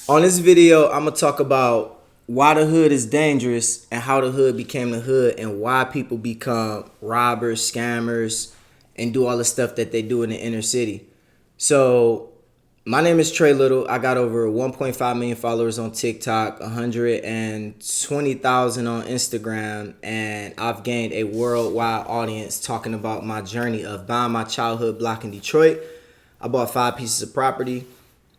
On this video, I'm gonna talk about why the hood is dangerous and how the hood became the hood and why people become robbers, scammers, and do all the stuff that they do in the inner city. So, my name is Trey Little. I got over 1.5 million followers on TikTok, 120,000 on Instagram, and I've gained a worldwide audience talking about my journey of buying my childhood block in Detroit. I bought 5 pieces of property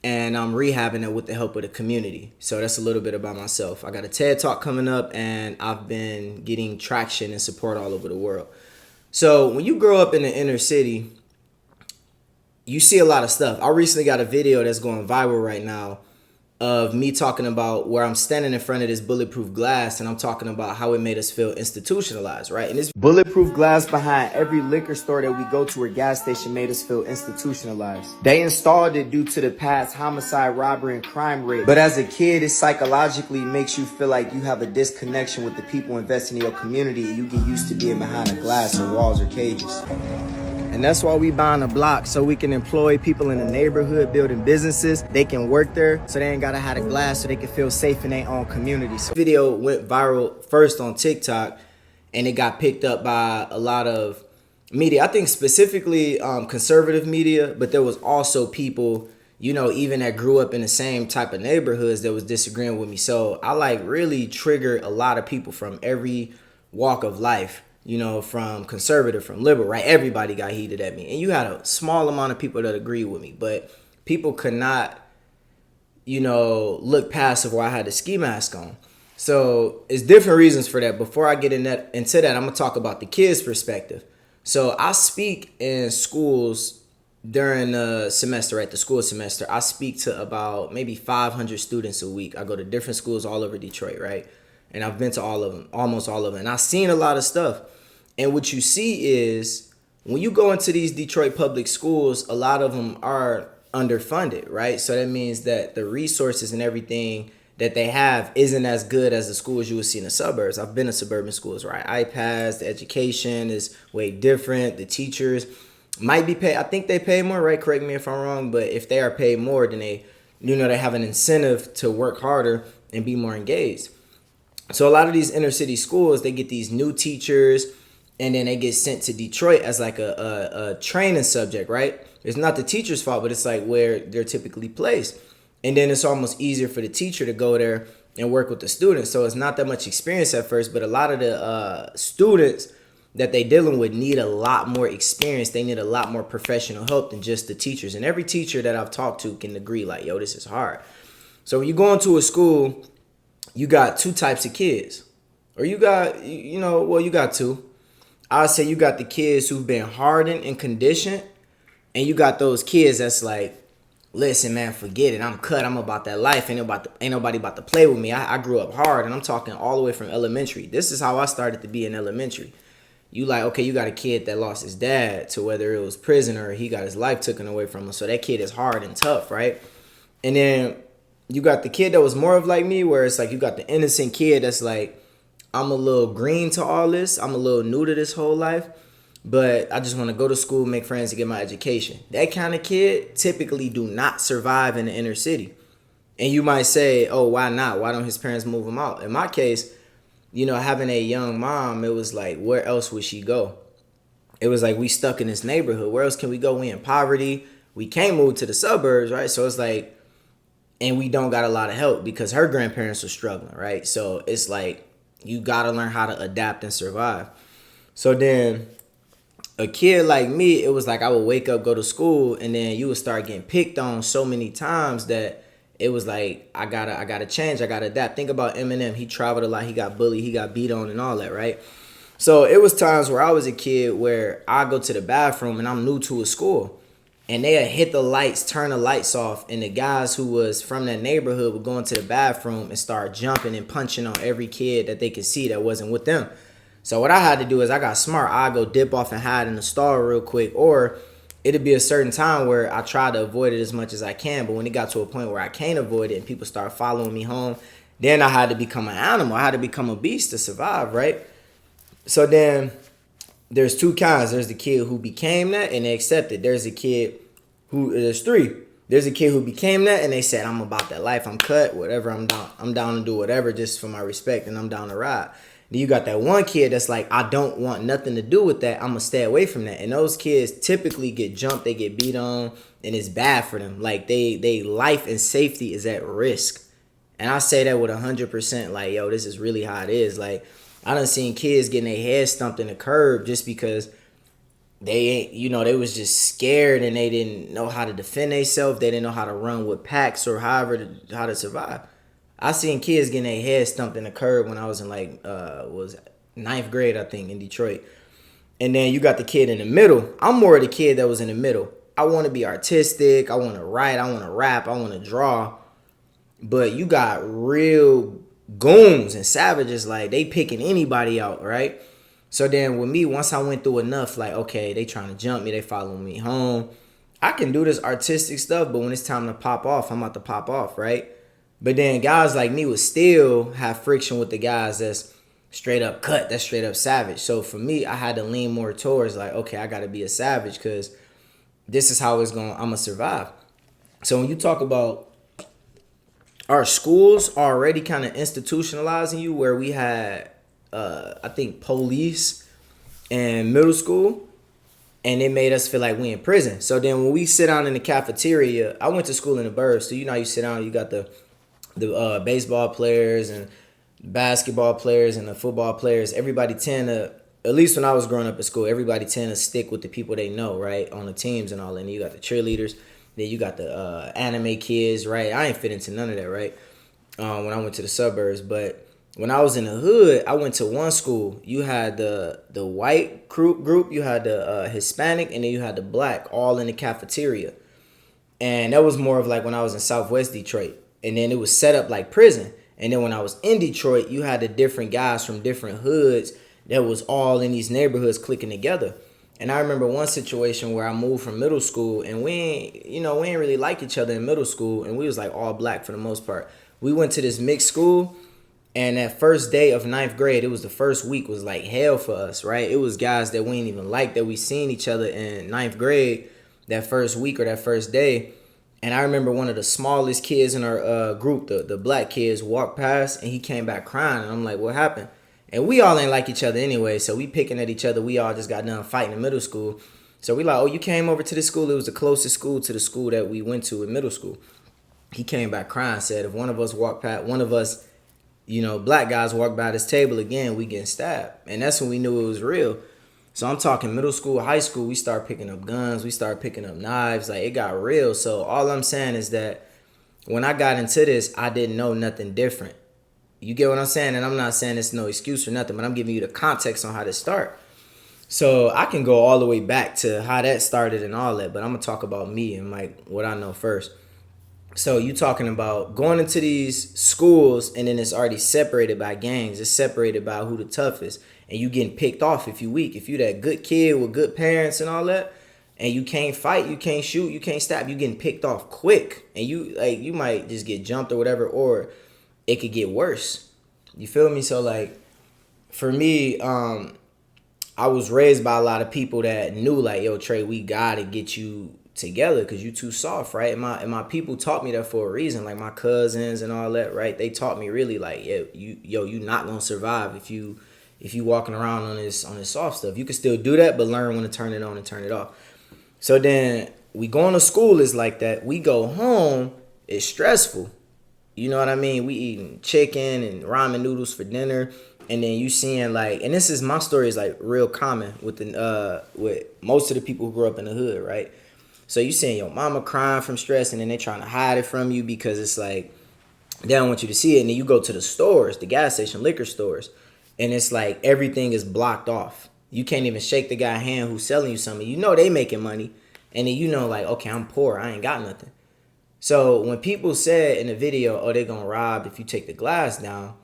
and I'm rehabbing it with the help of the community. So that's a little bit about myself. I got a TED Talk coming up, and I've been getting traction and support all over the world. So when you grow up in the inner city, you see a lot of stuff. I recently got a video that's going viral right now of me talking about where I'm standing in front of this bulletproof glass, and I'm talking about how it made us feel institutionalized, right? And this bulletproof glass behind every liquor store that we go to or gas station made us feel institutionalized. They installed it due to the past homicide, robbery, and crime rate. But as a kid, it psychologically makes you feel like you have a disconnection with the people investing in your community, and you get used to being behind a glass or walls or cages. And that's why we buying a block, so we can employ people in the neighborhood building businesses. They can work there, so they ain't gotta have a glass, so they can feel safe in their own community. So the video went viral first on TikTok, and it got picked up by a lot of media. I think specifically conservative media, but there was also people, even that grew up in the same type of neighborhoods that was disagreeing with me. So I really triggered a lot of people from every walk of life, from conservative, from liberal, right? Everybody got heated at me. And you had a small amount of people that agree with me, but people could not, look past where I had the ski mask on. So it's different reasons for that. Before I get into that, I'm gonna talk about the kids' perspective. So I speak in schools during the semester, right? The school semester. I speak to about maybe 500 students a week. I go to different schools all over Detroit, right? And I've been to all of them, almost all of them. And I've seen a lot of stuff. And what you see is when you go into these Detroit public schools, a lot of them are underfunded, right? So that means that the resources and everything that they have isn't as good as the schools you would see in the suburbs. I've been to suburban schools, right? iPads, the education is way different. The teachers might be paid. I think they pay more, right? Correct me if I'm wrong. But if they are paid more, then they have an incentive to work harder and be more engaged. So a lot of these inner city schools, they get these new teachers, and then they get sent to Detroit as like a training subject, right? It's not the teacher's fault, but it's like where they're typically placed. And then it's almost easier for the teacher to go there and work with the students. So it's not that much experience at first, but a lot of the students that they dealing with need a lot more experience. They need a lot more professional help than just the teachers. And every teacher that I've talked to can agree, like, yo, this is hard. So when you go into a school, you got two types of kids. Or you got, you got two. I'd say you got the kids who've been hardened and conditioned, and you got those kids that's like, listen, man, forget it. I'm cut. I'm about that life. Ain't nobody about to play with me. I grew up hard, and I'm talking all the way from elementary. This is how I started to be in elementary. You like, okay, you got a kid that lost his dad to whether it was prison or he got his life taken away from him. So that kid is hard and tough, right? And then you got the kid that was more of like me, where it's like you got the innocent kid that's like, I'm a little green to all this. I'm a little new to this whole life, but I just want to go to school, make friends, and get my education. That kind of kid typically do not survive in the inner city. And you might say, oh, why not? Why don't his parents move him out? In my case, having a young mom, it was like, where else would she go? It was like, we stuck in this neighborhood. Where else can we go? We in poverty. We can't move to the suburbs, right? So it's like, and we don't got a lot of help because her grandparents were struggling, right? So it's like, you got to learn how to adapt and survive. So then a kid like me, it was like I would wake up, go to school, and then you would start getting picked on so many times that it was like, I gotta change, I gotta adapt. Think about Eminem. He traveled a lot, he got bullied, he got beat on and all that, right? So it was times where I was a kid where I go to the bathroom and I'm new to a school. And they had hit the lights, turn the lights off, and the guys who was from that neighborhood would go into the bathroom and start jumping and punching on every kid that they could see that wasn't with them. So what I had to do is I got smart. I'd go dip off and hide in the stall real quick, or it'd be a certain time where I try to avoid it as much as I can. But when it got to a point where I can't avoid it and people start following me home, then I had to become an animal. I had to become a beast to survive, right? So then there's two kinds. There's the kid who became that and they accepted. There's three. There's a kid who became that, and they said, I'm about that life. I'm cut, whatever. I'm down. I'm down to do whatever just for my respect, and I'm down to ride. Then you got that one kid that's like, I don't want nothing to do with that. I'm gonna stay away from that. And those kids typically get jumped, they get beat on, and it's bad for them. Like they life and safety is at risk. And I say that with 100%. Like, yo, this is really how it is. Like, I done seen kids getting their head stumped in the curb just because they ain't, they was just scared and they didn't know how to defend themselves. They didn't know how to run with packs or how to survive. I seen kids getting their head stumped in the curb when I was in was ninth grade, I think, in Detroit. And then you got the kid in the middle. I'm more of the kid that was in the middle. I want to be artistic. I want to write. I want to rap. I want to draw. But you got real goons and savages, like they picking anybody out, right? So then with me, once I went through enough, like, okay, they trying to jump me, they following me home. I can do this artistic stuff, but when it's time to pop off, I'm about to pop off, right? But then guys like me would still have friction with the guys that's straight up cut, that's straight up savage. So for me, I had to lean more towards like, okay, I got to be a savage because this is how I'm going to survive. So when you talk about our schools already kind of institutionalizing you, where we had, I think, police in middle school, and it made us feel like we in prison. So then when we sit down in the cafeteria, I went to school in the burbs, so you sit down, you got the baseball players and basketball players and the football players. Everybody tend to, at least when I was growing up at school, everybody tend to stick with the people they know, right, on the teams and all that. And you got the cheerleaders. Then you got the anime kids, right? I ain't fit into none of that, right? When I went to the suburbs. But when I was in the hood, I went to one school. You had the white group, you had the Hispanic, and then you had the black, all in the cafeteria. And that was more of like when I was in Southwest Detroit. And then it was set up like prison. And then when I was in Detroit, you had the different guys from different hoods that was all in these neighborhoods clicking together. And I remember one situation where I moved from middle school, and we ain't really like each other in middle school, and we was like all black for the most part. We went to this mixed school, and that first day of ninth grade, it was the first week, was like hell for us, right? It was guys that we ain't even like, that we seen each other in ninth grade that first week or that first day. And I remember one of the smallest kids in our group, the black kids, walked past, and he came back crying, and I'm like, what happened? And we all ain't like each other anyway, so we picking at each other. We all just got done fighting in middle school. So we like, oh, you came over to this school? It was the closest school to the school that we went to in middle school. He came back crying, said if one of us walked past, one of us, black guys walked by this table again, we getting stabbed. And that's when we knew it was real. So I'm talking middle school, high school, we start picking up guns, we start picking up knives, like it got real. So all I'm saying is that when I got into this, I didn't know nothing different. You get what I'm saying? And I'm not saying it's no excuse or nothing, but I'm giving you the context on how to start. So I can go all the way back to how that started and all that, but I'm going to talk about me and like what I know first. So you talking about going into these schools, and then it's already separated by gangs. It's separated by who the toughest, and you getting picked off if you weak. If you that good kid with good parents and all that, and you can't fight, you can't shoot, you can't stab, you getting picked off quick, and you might just get jumped or whatever, or it could get worse. You feel me? So like for me, I was raised by a lot of people that knew like, yo, Trey, we gotta get you together because you too soft, right? And my people taught me that for a reason. Like my cousins and all that, right? They taught me really like, you not gonna survive if you walking around on this soft stuff. You can still do that, but learn when to turn it on and turn it off. So then we going to school is like that. We go home, it's stressful. You know what I mean? We eating chicken and ramen noodles for dinner, and then you seeing like, and this is my story is like real common with most of the people who grew up in the hood, right? So you seeing your mama crying from stress, and then they trying to hide it from you because it's like they don't want you to see it. And then you go to the stores, the gas station, liquor stores, and it's like everything is blocked off. You can't even shake the guy's hand who's selling you something. You know they making money, and then like, okay, I'm poor, I ain't got nothing. So when people said in the video, oh, they're going to rob if you take the glass down,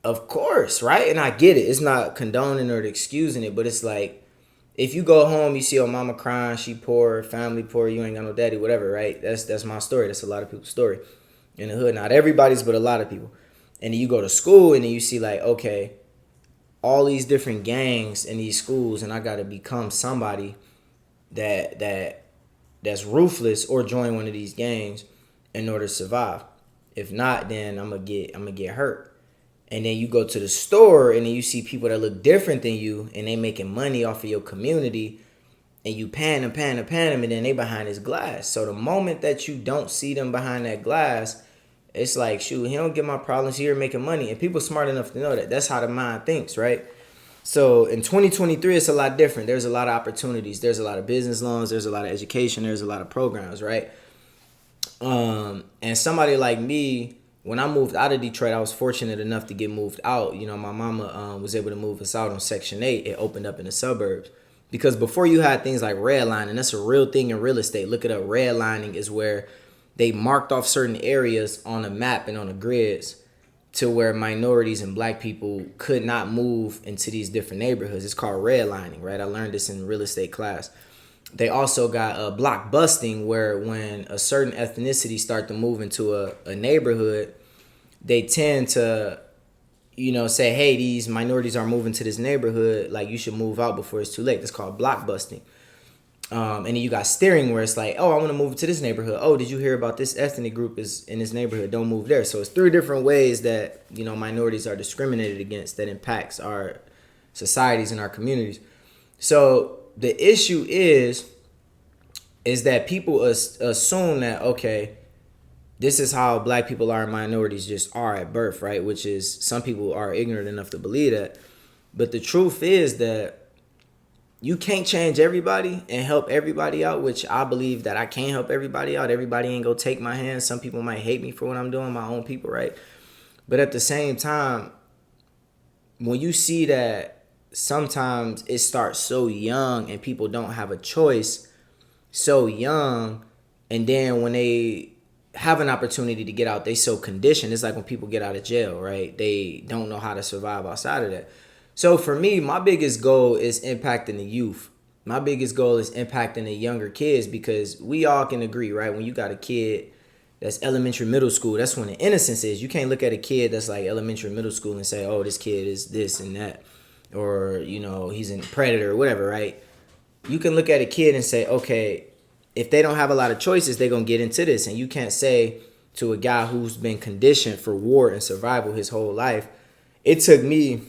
of course, right? And I get it. It's not condoning or excusing it, but it's like, if you go home, you see your mama crying, she poor, family poor, you ain't got no daddy, whatever, right? That's my story. That's a lot of people's story in the hood. Not everybody's, but a lot of people. And then you go to school, and then you see like, okay, all these different gangs in these schools, and I got to become somebody that that's ruthless or join one of these gangs in order to survive. If not, then I'm gonna get hurt. And then you go to the store and then you see people that look different than you and they making money off of your community and you pan them, and then they behind this glass. So the moment that you don't see them behind that glass, it's like, shoot, he don't get my problems here making money. And people smart enough to know that. That's how the mind thinks, right? So in 2023, it's a lot different. There's a lot of opportunities. There's a lot of business loans. There's a lot of education. There's a lot of programs, right? And somebody like me, when I moved out of Detroit, I was fortunate enough to get moved out. You know, my mama was able to move us out on Section 8. It opened up in the suburbs. Because before you had things like redlining, that's a real thing in real estate. Look it up. Redlining is where they marked off certain areas on a map and on the grids to where minorities and black people could not move into these different neighborhoods. It's called redlining, right? I learned this in real estate class. They also got block busting, where when a certain ethnicity start to move into a neighborhood, they tend to, you know, say, hey, these minorities are moving to this neighborhood, like you should move out before it's too late. That's called block busting. And then you got steering, where it's like, oh, I want to move to this neighborhood. Oh, did you hear about this ethnic group is in this neighborhood? Don't move there. So it's 3 different ways that, you know, minorities are discriminated against that impacts our societies and our communities. So the issue is that people assume that, okay, this is how black people are and minorities just are at birth, right? Which is, some people are ignorant enough to believe that. But the truth is that you can't change everybody and help everybody out, which I believe that I can't help everybody out. Everybody ain't gonna take my hand. Some people might hate me for what I'm doing, my own people, right? But at the same time, when you see that sometimes it starts so young and people don't have a choice so young, and then when they have an opportunity to get out, they so conditioned. It's like when people get out of jail, right? They don't know how to survive outside of that. So for me, my biggest goal is impacting the youth. My biggest goal is impacting the younger kids, because we all can agree, right? When you got a kid that's elementary, middle school, that's when the innocence is. You can't look at a kid that's like elementary, middle school and say, oh, this kid is this and that, or, you know, he's a predator or whatever, right? You can look at a kid and say, okay, if they don't have a lot of choices, they're going to get into this. And you can't say to a guy who's been conditioned for war and survival his whole life, it took me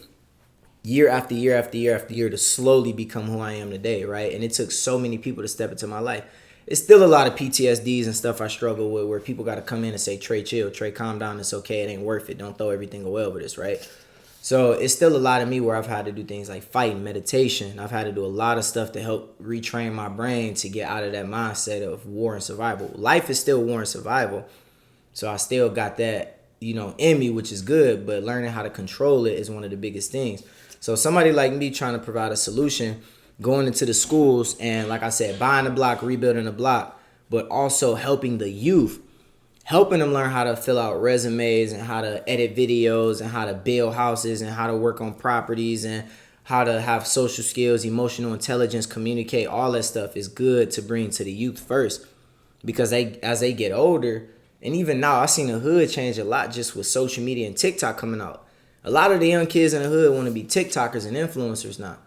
year after year after year after year to slowly become who I am today, right? And it took so many people to step into my life. It's still a lot of PTSDs and stuff I struggle with, where people got to come in and say, Trey, chill. Trey, calm down. It's okay. It ain't worth it. Don't throw everything away over this, right? So it's still a lot of me where I've had to do things like fighting, meditation. I've had to do a lot of stuff to help retrain my brain to get out of that mindset of war and survival. Life is still war and survival. So I still got that, you know, in me, which is good, but learning how to control it is one of the biggest things. So somebody like me trying to provide a solution, going into the schools and, like I said, buying a block, rebuilding a block, but also helping the youth, helping them learn how to fill out resumes and how to edit videos and how to build houses and how to work on properties and how to have social skills, emotional intelligence, communicate. All that stuff is good to bring to the youth first, because as they get older, and even now, I've seen the hood change a lot just with social media and TikTok coming out. A lot of the young kids in the hood want to be TikTokers and influencers now.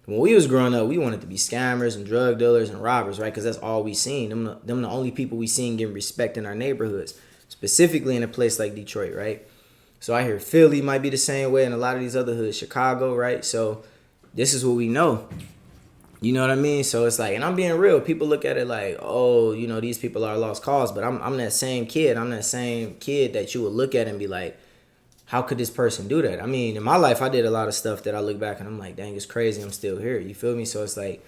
When we was growing up, we wanted to be scammers and drug dealers and robbers, right? Because that's all we seen. Them the only people we seen getting respect in our neighborhoods, specifically in a place like Detroit, right? So I hear Philly might be the same way, and a lot of these other hoods, Chicago, right? So this is what we know. You know what I mean? So it's like, and I'm being real. People look at it like, oh, you know, these people are lost cause. But I'm that same kid. I'm that same kid that you would look at and be like, how could this person do that? I mean, in my life, I did a lot of stuff that I look back and I'm like, dang, it's crazy. I'm still here. You feel me? So it's like,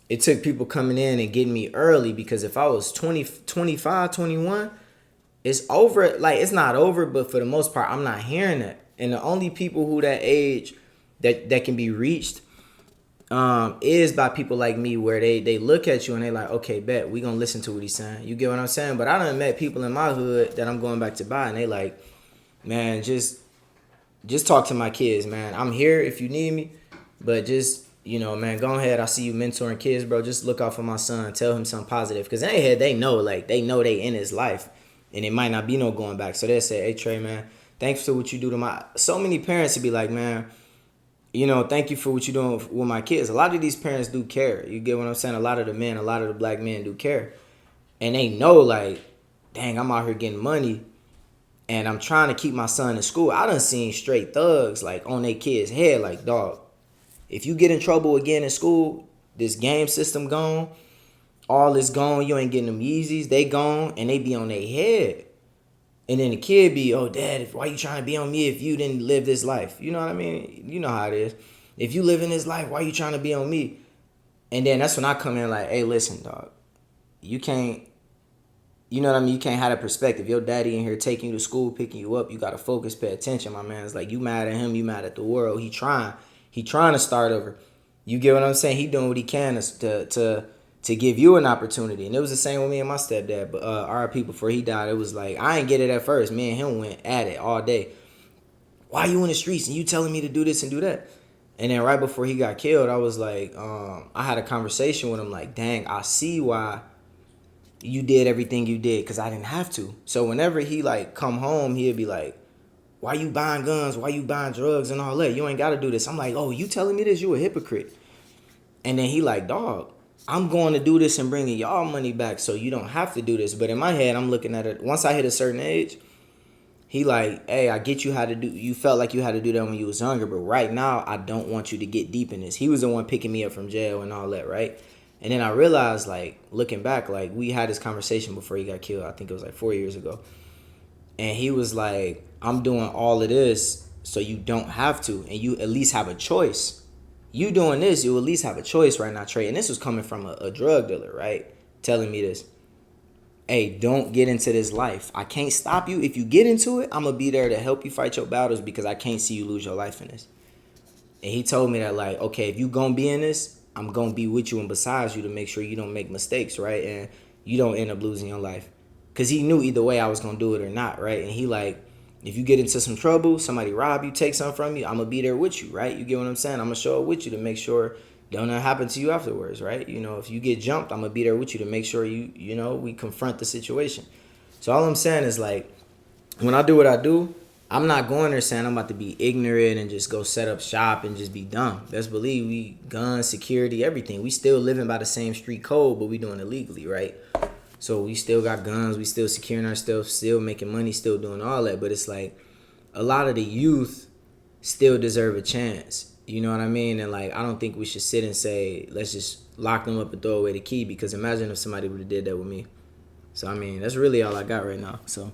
it took people coming in and getting me early, because if I was 20, 25, 21, it's over. Like, it's not over, but for the most part, I'm not hearing that. And the only people who that age that can be reached is by people like me, where they look at you and they like, okay, bet, we gonna listen to what he's saying. You get what I'm saying? But I done met people in my hood that I'm going back to buy, and they like, man, just talk to my kids, man. I'm here if you need me, but just, you know, man, go ahead. I see you mentoring kids, bro. Just look out for my son. Tell him something positive, because in their head, they know they in his life, and it might not be no going back. So they say, hey, Trey, man, thanks for what you do to my. So many parents would be like, man, you know, thank you for what you're doing with my kids. A lot of these parents do care. You get what I'm saying? A lot of the men, a lot of the black men do care. and they know like, dang, I'm out here getting money, and I'm trying to keep my son in school. I done seen straight thugs like on their kids' head, like, dog, if you get in trouble again in school, this game system gone, all is gone. You ain't getting them Yeezys, they gone, and they be on their head. And then the kid be, oh, dad, why you trying to be on me if you didn't live this life? You know what I mean? You know how it is. If you live in this life, why you trying to be on me? And then that's when I come in like, hey, listen, dog, you can't, you know what I mean? You can't have that perspective. Your daddy in here taking you to school, picking you up. You got to focus, pay attention, my man. It's like, you mad at him, you mad at the world. He trying to start over. You get what I'm saying? He doing what he can to give you an opportunity. And it was the same with me and my stepdad. But RIP, before he died, it was like, I ain't get it at first. Me and him went at it all day. Why you in the streets and you telling me to do this and do that? And then right before he got killed, I was like, I had a conversation with him like, dang, I see why you did everything you did, because I didn't have to. So whenever he like come home, he'd be like, why you buying guns? Why you buying drugs and all that? You ain't got to do this. I'm like, oh, you telling me this? You a hypocrite. And then he like, dog, I'm going to do this and bringing y'all money back so you don't have to do this. But in my head, I'm looking at it. Once I hit a certain age, he like, hey, I get you how to do. You felt like you had to do that when you was younger, but right now, I don't want you to get deep in this. He was the one picking me up from jail and all that, right? And then I realized, like, looking back, like, we had this conversation before he got killed. I think it was like 4 years ago. And he was like, I'm doing all of this so you don't have to, and you at least have a choice. You doing this, you at least have a choice right now, Trey. And this was coming from a drug dealer, right? Telling me this. Hey, don't get into this life. I can't stop you. If you get into it, I'm going to be there to help you fight your battles because I can't see you lose your life in this. And he told me that, like, okay, if you going to be in this, I'm going to be with you and besides you to make sure you don't make mistakes, right? And you don't end up losing your life. Because he knew either way I was going to do it or not, right? And he like, if you get into some trouble, somebody rob you, take something from you, I'm going to be there with you, right? You get what I'm saying? I'm going to show up with you to make sure don't happen to you afterwards, right? You know, if you get jumped, I'm going to be there with you to make sure you know, we confront the situation. So all I'm saying is, like, when I do what I do, I'm not going there saying I'm about to be ignorant and just go set up shop and just be dumb. Best believe we guns, security, everything. We still living by the same street code, but we doing it legally, right? So we still got guns, we still securing our stuff, still making money, still doing all that. But it's like a lot of the youth still deserve a chance. You know what I mean? And like, I don't think we should sit and say, let's just lock them up and throw away the key, because imagine if somebody would have did that with me. So I mean, that's really all I got right now. So